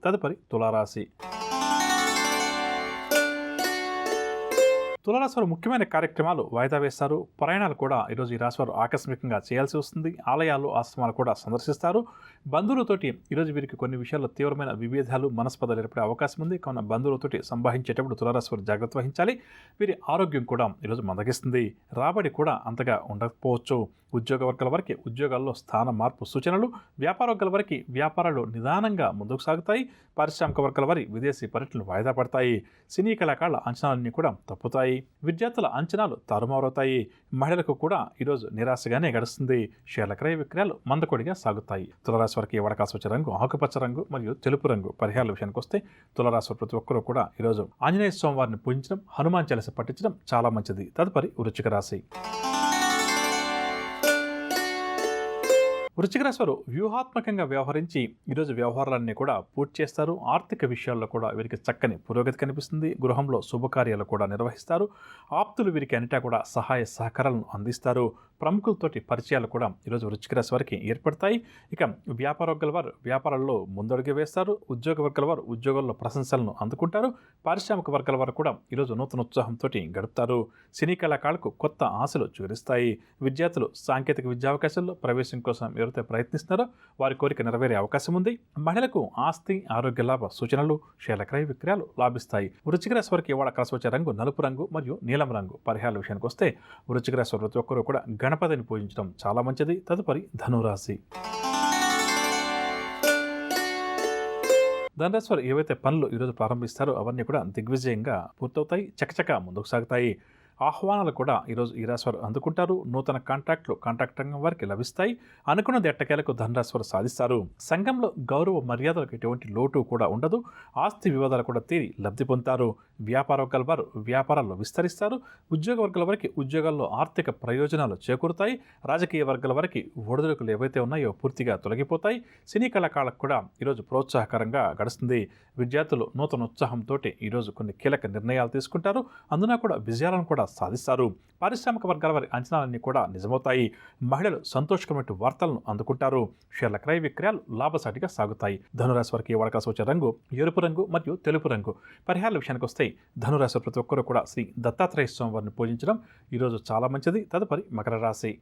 తదుపరి తులారాశి. తులారాశి వారు ముఖ్యమైన కార్యక్రమాలు వాయిదా వేస్తారు. ప్రయాణాలు కూడా ఈరోజు ఈ రాశి వారు ఆకస్మికంగా చేయాల్సి వస్తుంది. ఆలయాలు, ఆశ్రమాలు కూడా సందర్శిస్తారు. బంధువులతోటి ఈరోజు వీరికి కొన్ని విషయాల్లో తీవ్రమైన విభేదాలు, మనస్పర్ధలు ఏర్పడే అవకాశం ఉంది. కావున బంధువులతోటి సంభాషించేటప్పుడు తులారాశి వారు జాగ్రత్త వహించాలి. వీరి ఆరోగ్యం కూడా ఈరోజు మందగిస్తుంది. రాబడి కూడా అంతగా ఉండకపోవచ్చు. ఉద్యోగ వర్గాల వరకు ఉద్యోగాల్లో స్థాన మార్పు సూచనలు. వ్యాపార వర్గాల వరకు వ్యాపారాలు నిదానంగా ముందుకు సాగుతాయి. పారిశ్రామిక వర్గాల వారి విదేశీ పర్యటనలు వాయిదా పడతాయి. సినీ కళాకారుల అంచనాలన్నీ కూడా తప్పుతాయి. విద్యార్థుల అంచనాలు తారుమారవుతాయి. మహిళలకు కూడా ఈరోజు నిరాశగానే గడుస్తుంది. షేర్ల క్రయ విక్రయాలు మందకొడిగా సాగుతాయి. తులారాశి వారికి వడకాసు వచ్చే రంగు ఆకుపచ్చ రంగు మరియు తెలుపు రంగు. పరిహారాల విషయానికి వస్తే తులారాశి ప్రతి ఒక్కరూ కూడా ఈరోజు ఆంజనేయ స్వామి వారిని పూజించడం, హనుమాన్ చాలీసా పఠించడం చాలా మంచిది. తదుపరి వృశ్చిక రాశి. వృశ్చిక రాశి వారు వ్యూహాత్మకంగా వ్యవహరించి ఈరోజు వ్యవహారాలన్నీ కూడా పూర్తి చేస్తారు. ఆర్థిక విషయాల్లో కూడా వీరికి చక్కని పురోగతి కనిపిస్తుంది. గృహంలో శుభకార్యాలు కూడా నిర్వహిస్తారు. ఆప్తులు వీరికి అన్నిటా కూడా సహాయ సహకారాలను అందిస్తారు. ప్రముఖులతోటి పరిచయాలు కూడా ఈరోజు వృశ్చిక రాశి వారికి ఏర్పడతాయి. ఇక వ్యాపార వర్గాల వారు వ్యాపారాల్లో ముందడుగు వేస్తారు. ఉద్యోగ వర్గాల వారు ఉద్యోగాల్లో ప్రశంసలను అందుకుంటారు. పారిశ్రామిక వర్గాల వారు కూడా ఈరోజు నూతన ఉత్సాహంతో గడుపుతారు. సినీ కళాకారులకు కొత్త ఆశలు చిగురిస్తాయి. విద్యార్థులు సాంకేతిక విద్యావకాశాల్లో ప్రవేశం కోసం ఎవరైతే ప్రయత్నిస్తున్నారో వారి కోరిక నెరవేరే అవకాశం ఉంది. మహిళలకు ఆస్తి, ఆరోగ్య లాభ సూచనలు, షేర్ల క్రయ విక్రయాలు లాభిస్తాయి. వృశ్చిక రాశి వారికి ఇవాళ కలిసి వచ్చే రంగు నలుపు రంగు మరియు నీలం రంగు. పరిహారాల విషయానికి వస్తే వృశ్చిక రాశి వారు ప్రతి ఒక్కరూ కూడా గణపతిని పూజించడం చాలా మంచిది. తదుపరి ధనురాశి. ధనురాశి వారు ఏవైతే పనులు ఈరోజు ప్రారంభిస్తారో అవన్నీ కూడా దిగ్విజయంగా పూర్తవుతాయి. చకచక ముందుకు సాగుతాయి. ఆహ్వానాలు కూడా ఈరోజు ఈ రాశి వారు అందుకుంటారు. నూతన కాంట్రాక్ట్ రంగం వారికి లభిస్తాయి. అనుకున్నది ఎట్టకేలకు ధనురాశి వారు సాధిస్తారు. సంఘంలో గౌరవ మర్యాదలకు ఎటువంటి లోటు కూడా ఉండదు. ఆస్తి వివాదాలు కూడా తీరి లబ్ధి పొందుతారు. వ్యాపార వర్గాల వారు వ్యాపారాల్లో విస్తరిస్తారు. ఉద్యోగ వర్గాల వారికి ఉద్యోగాల్లో ఆర్థిక ప్రయోజనాలు చేకూరుతాయి. రాజకీయ వర్గాల వారికి ఒడిదుడుకులు ఏవైతే ఉన్నాయో పూర్తిగా తొలగిపోతాయి. సినీ కళాకారులకు కూడా ఈరోజు ప్రోత్సాహకరంగా గడుస్తుంది. విద్యార్థులు నూతన ఉత్సాహంతో ఈరోజు కొన్ని కీలక నిర్ణయాలు తీసుకుంటారు. అందున కూడా విజయాలను కూడా సాధిస్తారు. పారిశ్రామిక వర్గాల వారి అంచనాలన్నీ కూడా నిజమవుతాయి. మహిళలు సంతోషకరమైన వార్తలను అందుకుంటారు. షేర్ల క్రయ విక్రయాలు లాభసాటిగా సాగుతాయి. ధనురాశి వారికి వడకాసు వచ్చే రంగు ఎరుపు రంగు మరియు తెలుపు రంగు. పరిహారాల విషయానికి వస్తే ధనురాశి ప్రతి ఒక్కరూ కూడా శ్రీ దత్తాత్రేయ స్వామి వారిని పూజించడం ఈరోజు చాలా మంచిది. తదుపరి మకర రాశి.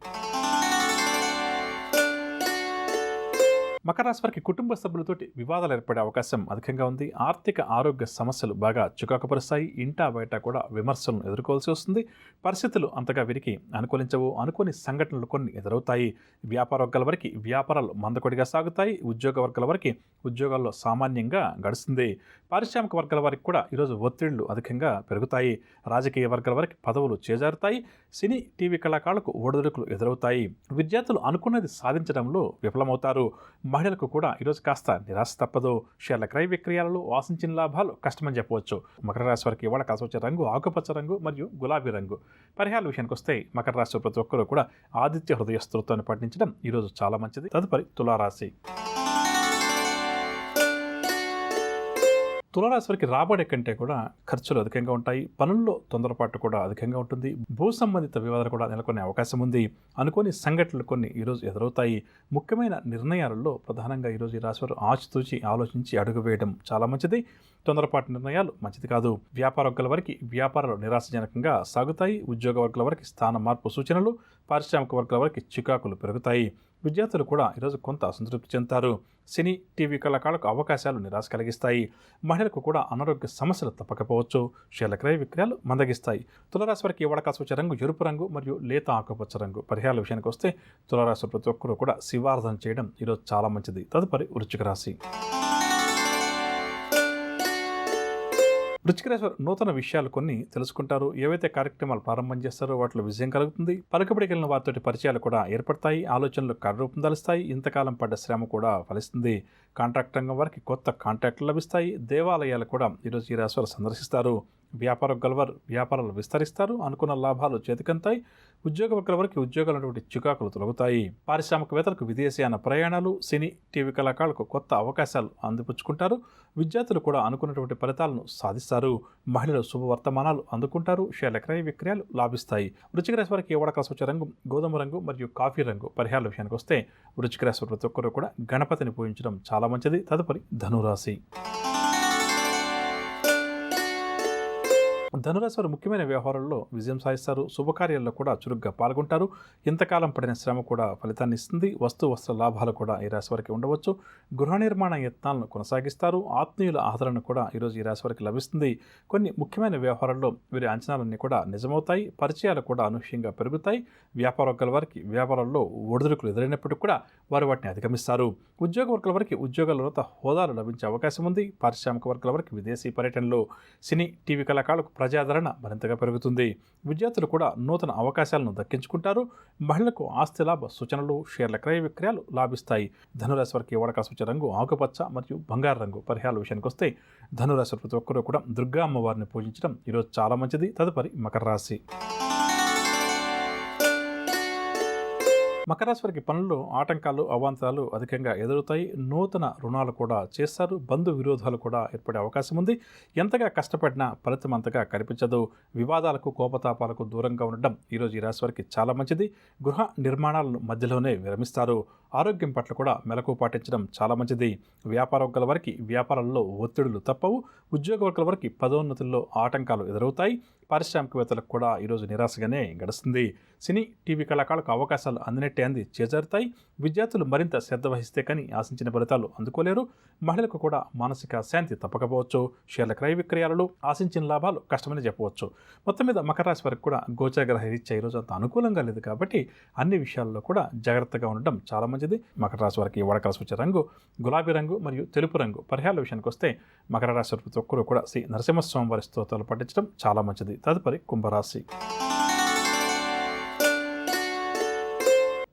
మకర రాశి వారికి కుటుంబ సభ్యులతోటి వివాదాలు ఏర్పడే అవకాశం అధికంగా ఉంది. ఆర్థిక ఆరోగ్య సమస్యలు బాగా చికాకుపరుస్తాయి. ఇంటా బయట కూడా విమర్శలను ఎదుర్కోవాల్సి వస్తుంది. పరిస్థితులు అంతగా వీరికి అనుకూలించవు. అనుకోని సంఘటనలు కొన్ని ఎదురవుతాయి. వ్యాపార వర్గాల వరకు వ్యాపారాలు మందకొడిగా సాగుతాయి. ఉద్యోగ వర్గాల వరకు ఉద్యోగాల్లో సామాన్యంగా గడుస్తుంది. పారిశ్రామిక వర్గాల వారికి కూడా ఈరోజు ఒత్తిళ్లు అధికంగా పెరుగుతాయి. రాజకీయ వర్గాల వరకు పదవులు చేజారుతాయి. సినీ, టీవీ కళాకారులకు ఒడిదుడుకులు ఎదురవుతాయి. విద్యార్థులు అనుకున్నది సాధించడంలో విఫలమవుతారు. మహిళలకు కూడా ఈరోజు కాస్త నిరాశ తప్పదు. షేర్ల క్రయ విక్రయాలలో ఆశించిన లాభాలు కష్టమని చెప్పవచ్చు. మకర రాశి వారికి ఇవాళ కలిసి వచ్చే రంగు ఆకుపచ్చ రంగు మరియు గులాబీ రంగు. పరిహారాల విషయానికి వస్తే మకర రాశి ప్రతి ఒక్కరూ కూడా ఆదిత్య హృదయ స్తోత్రాన్ని పఠించడం ఈరోజు చాలా మంచిది. తదుపరి తులారాశి. తులారాశి వారికి రాబడి కంటే కూడా ఖర్చులు అధికంగా ఉంటాయి. పనుల్లో తొందరపాటు కూడా అధికంగా ఉంటుంది. భూ సంబంధిత వివాదాలు కూడా నెలకొనే అవకాశం ఉంది. అనుకోని సంఘటనలు కొన్ని ఈరోజు ఎదురవుతాయి. ముఖ్యమైన నిర్ణయాలలో ప్రధానంగా ఈరోజు ఈ రాశి వారు ఆచితూచి ఆలోచించి అడుగు వేయడం చాలా మంచిది. తొందరపాటు నిర్ణయాలు మంచిది కాదు. వ్యాపార వర్గాల వారికి వ్యాపారాలు నిరాశజనకంగా సాగుతాయి. ఉద్యోగ వర్గాల వారికి స్థాన మార్పు సూచనలు. పారిశ్రామిక వర్గాల వారికి చికాకులు పెరుగుతాయి. విద్యార్థులు కూడా ఈరోజు కొంత అసంతృప్తి చెందుతారు. సినీ, టీవీ కళాకారులకు అవకాశాలు నిరాశ కలిగిస్తాయి. మహిళలకు కూడా అనారోగ్య సమస్యలు తప్పకపోవచ్చు. షేర్ల క్రయ విక్రయాలు మందగిస్తాయి. తులారాశి వారికి వడకాసు వచ్చే రంగు ఎరుపు రంగు మరియు లేత ఆకుపచ్చ రంగు. పరిహారాల విషయానికి వస్తే తులారాశి ప్రతి ఒక్కరూ కూడా శివారాధన చేయడం ఈరోజు చాలా మంచిది. తదుపరి వృశ్చిక రాశి. వృశ్చిక రాశి వారు నూతన విషయాలు కొన్ని తెలుసుకుంటారు. ఏవైతే కార్యక్రమాలు ప్రారంభం చేస్తారో వాటిలో విజయం కలుగుతుంది. పలుకుబడికి వెళ్ళిన వారితోటి పరిచయాలు కూడా ఏర్పడతాయి. ఆలోచనలు కార్యరూపం దాలుస్తాయి. ఇంతకాలం పడ్డ శ్రమ కూడా ఫలిస్తుంది. కాంట్రాక్ట్ రంగం వారికి కొత్త కాంట్రాక్టులు లభిస్తాయి. దేవాలయాలు కూడా ఈరోజు ఈ రాశి వారు సందర్శిస్తారు. వ్యాపార వర్గాల వారు వ్యాపారాలు విస్తరిస్తారు. అనుకున్న లాభాలు చేతికంతాయి. ఉద్యోగ వర్గాల వరకు ఉద్యోగాలు చికాకులు తొలగుతాయి. పారిశ్రామికవేత్తలకు విదేశీయాన ప్రయాణాలు, సినీ, టీవీ కళాకారులకు కొత్త అవకాశాలు అందిపుచ్చుకుంటారు. విద్యార్థులు కూడా అనుకున్నటువంటి ఫలితాలను సాధిస్తారు. మహిళలు శుభవర్తమానాలు అందుకుంటారు. షేర్ల క్రయ విక్రయాలు లాభిస్తాయి. వృశ్చిక రాశి వారికి వడకాసు వచ్చే రంగు గోధుమ రంగు మరియు కాఫీ రంగు. పరిహారాల విషయానికి వస్తే వృశ్చిక రాశి ప్రతి ఒక్కరూ కూడా గణపతిని పూజించడం చాలా మంచిది. తదుపరి ధనురాశి. ధనురాశి వారు ముఖ్యమైన వ్యవహారాల్లో విజయం సాధిస్తారు. శుభకార్యాల్లో కూడా చురుగ్గా పాల్గొంటారు. ఇంతకాలం పడిన శ్రమ కూడా ఫలితాన్ని ఇస్తుంది. వస్త్ర లాభాలు కూడా ఈ రాశి వారికి ఉండవచ్చు. గృహ నిర్మాణ యత్నాలను కొనసాగిస్తారు. ఆత్మీయుల ఆదరణ కూడా ఈరోజు ఈ రాశి వారికి లభిస్తుంది. కొన్ని ముఖ్యమైన వ్యవహారాల్లో వీరి అంచనాలన్నీ కూడా నిజమవుతాయి. పరిచయాలు కూడా అనూహ్యంగా పెరుగుతాయి. వ్యాపార వర్గాల వారికి వ్యాపారాల్లో ఒడిదుడుకులు ఎదురైనప్పటికీ కూడా వారు వాటిని అధిగమిస్తారు. ఉద్యోగ వర్గాల వారికి ఉద్యోగాల్లో హోదాలు లభించే అవకాశం ఉంది. పారిశ్రామిక వర్గాల వారికి విదేశీ పర్యటనలో, సినీ టీవీ కళాకారులకు ప్రజాదరణ మరింతగా పెరుగుతుంది. విద్యార్థులు కూడా నూతన అవకాశాలను దక్కించుకుంటారు. మహిళలకు ఆస్తి లాభ సూచనలు, షేర్ల క్రయ విక్రయాలు లాభిస్తాయి. ధనురాశి వారికి వాడక సూచన రంగు ఆకుపచ్చ మరియు బంగారు రంగు. పరిహారాల విషయానికి వస్తే ధనురాశి ప్రతి ఒక్కరూ కూడా దుర్గా అమ్మవారిని పూజించడం ఈరోజు చాలా మంచిది. తదుపరి మకర రాశి. మకర రాశి వారికి పనుల్లో ఆటంకాలు, అవాంతరాలు అధికంగా ఎదురుతాయి. నూతన రుణాలు కూడా చేస్తారు. బంధు విరోధాలు కూడా ఏర్పడే అవకాశం ఉంది. ఎంతగా కష్టపడినా ఫలితం అంతగా కనిపించదు. వివాదాలకు, కోపతాపాలకు దూరంగా ఉండడం ఈరోజు ఈ రాశి వారికి చాలా మంచిది. గృహ నిర్మాణాలను మధ్యలోనే విరమిస్తారు. ఆరోగ్యం పట్ల కూడా మెలకు పాటించడం చాలా మంచిది. వ్యాపార వర్గాల వారికి వ్యాపారాల్లో ఒత్తిడులు తప్పవు. ఉద్యోగ వర్గాల వారికి పదోన్నతుల్లో ఆటంకాలు ఎదురవుతాయి. పారిశ్రామికవేత్తలకు కూడా ఈరోజు నిరాశగానే గడుస్తుంది. సినీ టీవీ కళాకారులకు అవకాశాలు అందినట్టే అంది చేజారుతాయి. విద్యార్థులు మరింత శ్రద్ధ వహిస్తే కానీ ఆశించిన ఫలితాలు అందుకోలేరు. మహిళలకు కూడా మానసిక శాంతి తప్పకపోవచ్చు. షేర్ల క్రయ విక్రయాలలో ఆశించిన లాభాలు కష్టమని చెప్పవచ్చు. మొత్తం మీద మకర రాశి వారికి కూడా గోచారగ్రహ రీత్యా ఈరోజు అంత అనుకూలంగా లేదు కాబట్టి అన్ని విషయాల్లో కూడా జాగ్రత్తగా ఉండడం చాలా మంచిది. మకర రాశి వారికి వాడకాల సూచన రంగు గులాబీ రంగు మరియు తెలుపు రంగు. పరిహారాల విషయానికి వస్తే మకర రాశి వారి ప్రతి ఒక్కరూ కూడా శ్రీ నరసింహస్వామి వారి స్తోత్రాలు పఠించడం చాలా మంచిది. తదుపరి కుంభరాశి.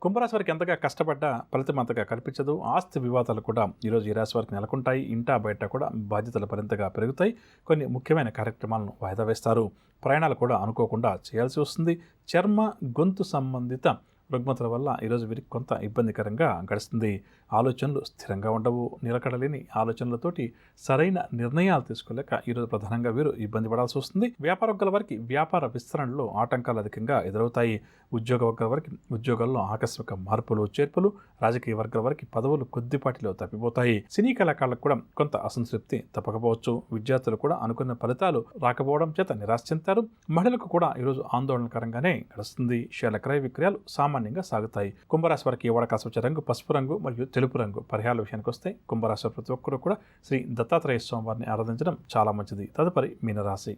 కుంభరాశి వారికి ఎంతగా కష్టపడ్డా ఫలితం అంతగా కనిపించదు. ఆస్తి వివాదాలు కూడా ఈరోజు ఈ రాశి వారికి నెలకొంటాయి. ఇంటా బయట కూడా బాధ్యతలు మరింతగా పెరుగుతాయి. కొన్ని ముఖ్యమైన కార్యక్రమాలను వాయిదా వేస్తారు. ప్రయాణాలు కూడా అనుకోకుండా చేయాల్సి వస్తుంది. చర్మ, గొంతు సంబంధిత రుగ్మతల వల్ల ఈరోజు వీరికి కొంత ఇబ్బందికరంగా గడుస్తుంది. ఆలోచనలు స్థిరంగా ఉండవు. నిలకడలేని ఆలోచనలతోటి సరైన నిర్ణయాలు తీసుకోలేక ఈరోజు ప్రధానంగా వీరు ఇబ్బంది పడాల్సి వస్తుంది. వ్యాపార వర్గాల వారికి వ్యాపార విస్తరణలో ఆటంకాలు అధికంగా ఎదురవుతాయి. ఉద్యోగ వర్గాల వారికి ఉద్యోగాల్లో ఆకస్మిక మార్పులు, చేర్పులు. రాజకీయ వర్గాల వారికి పదవులు కొద్దిపాటిలో తప్పిపోతాయి. సినీ కళాకారులకు కూడా కొంత అసంతృప్తి తప్పకపోవచ్చు. విద్యార్థులు కూడా అనుకున్న ఫలితాలు రాకపోవడం చేత నిరాశ చెందుతారు. మహిళలకు కూడా ఈరోజు ఆందోళనకరంగానే గడుస్తుంది. షేర్ల క్రయ విక్రయాలు సామాన్యంగా సాగుతాయి. కుంభరాశి వారికి వాడక సూచన రంగు పసుపు రంగు మరియు తెలుపు రంగు. పరిహారాల విషయానికి వస్తే కుంభరాశి ప్రతి ఒక్కరూ కూడా శ్రీ దత్తాత్రేయ స్వామి వారిని ఆరాధించడం చాలా మంచిది. తదుపరి మీనరాశి.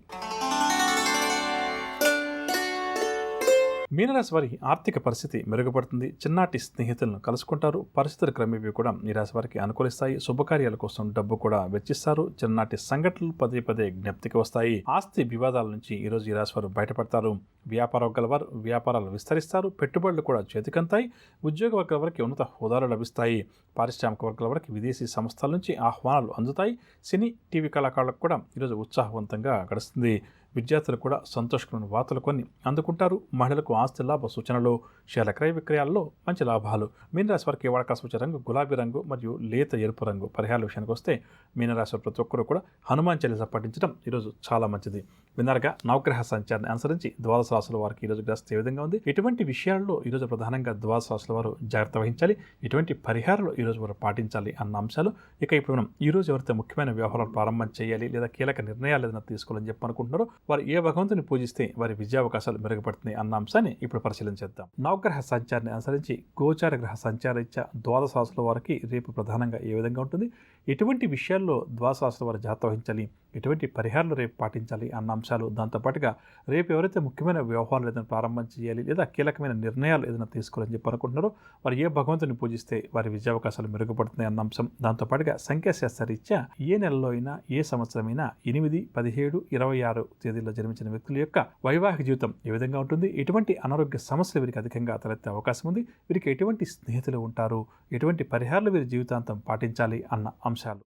మీనరాశి వారి ఆర్థిక పరిస్థితి మెరుగుపడుతుంది. చిన్నాటి స్నేహితులను కలుసుకుంటారు. పరిస్థితులు క్రమేపీ కూడా ఈ రాశి వారికి అనుకూలిస్తాయి. శుభకార్యాల కోసం డబ్బు కూడా వెచ్చిస్తారు. చిన్ననాటి సంఘటనలు పదే పదే జ్ఞప్తికి వస్తాయి. ఆస్తి వివాదాల నుంచి ఈరోజు ఈ రాశి వారు బయటపడతారు. వ్యాపార వర్గాల వారు వ్యాపారాలు విస్తరిస్తారు. పెట్టుబడులు కూడా చేతికంతాయి. ఉద్యోగ వర్గాల వారికి ఉన్నత హోదాలు లభిస్తాయి. పారిశ్రామిక వర్గాల వారికి విదేశీ సంస్థల నుంచి ఆహ్వానాలు అందుతాయి. సినీ టీవీ కళాకారులకు కూడా ఈరోజు ఉత్సాహవంతంగా గడుస్తుంది. విద్యార్థులు కూడా సంతోషకరమైన వార్తలు కొన్ని అందుకుంటారు. మహిళలకు ఆస్తి లాభ సూచనలు, షేర్ల క్రయ విక్రయాల్లో మంచి లాభాలు. మీనరాశి వారికి వాడక సూచన రంగు గులాబీ రంగు మరియు లేత ఎరుపు రంగు. పరిహారాల విషయానికి వస్తే మీనరాశి ప్రతి ఒక్కరు కూడా హనుమాన్ చాలీసా పఠించడం ఈరోజు చాలా మంచిది. విన్నారుగా నవగ్రహ సంచారాన్ని అనుసరించి ద్వాదశ రాశుల వారికి ఈరోజు గ్రస్తు ఏ విధంగా ఉంది. ఇటువంటి విషయాల్లో ఈరోజు ప్రధానంగా ద్వాదశ రాశుల వారు జాగ్రత్త వహించాలి. ఇటువంటి పరిహారాలు ఈరోజు వారు పాటించాలి అన్న అంశాలు. ఇక ఇప్పుడు మనం ఈరోజు ఎవరైతే ముఖ్యమైన వ్యవహారాలు ప్రారంభం చేయాలి లేదా కీలక నిర్ణయాలు ఏదైనా తీసుకోవాలని చెప్పనుకుంటున్నారో వారు ఏ భగవంతుని పూజిస్తే వారి విద్యావకాశాలు మెరుగుపడుతున్నాయి అన్న అంశాన్ని ఇప్పుడు పరిశీలించేద్దాం. నవగ్రహ సంచారాన్ని అనుసరించి గోచార గ్రహ సంచారీత్యా ద్వాదశ రాశుల వారికి రేపు ప్రధానంగా ఏ విధంగా ఉంటుంది, ఎటువంటి విషయాల్లో ద్వాదశ రాశుల వారు జాగ్రత్త వహించాలి, ఎటువంటి పరిహారాలు రేపు పాటించాలి అన్న అంశాలు, దాంతోపాటుగా రేపు ఎవరైతే ముఖ్యమైన వ్యవహారాలు ఏదైనా ప్రారంభం చేయాలి లేదా కీలకమైన నిర్ణయాలు ఏదైనా తీసుకోవాలని చెప్పి అనుకుంటున్నారో వారు ఏ భగవంతుని పూజిస్తే వారి విద్యావకాశాలు మెరుగుపడుతున్నాయి అన్న అంశం, దాంతోపాటుగా సంఖ్యాశాస్త్రరీత్యా ఏ నెలలో అయినా ఏ సంవత్సరమైనా 8, 17, 26 తేదీల్లో జన్మించిన వ్యక్తుల యొక్క వైవాహిక జీవితం ఏ విధంగా ఉంటుంది, ఎటువంటి అనారోగ్య సమస్యలు వీరికి అధికంగా తలెత్తే అవకాశం ఉంది, వీరికి ఎటువంటి స్నేహితులు ఉంటారు, ఎటువంటి పరిహారాలు వీరి జీవితాంతం పాటించాలి అన్న అంశాలు.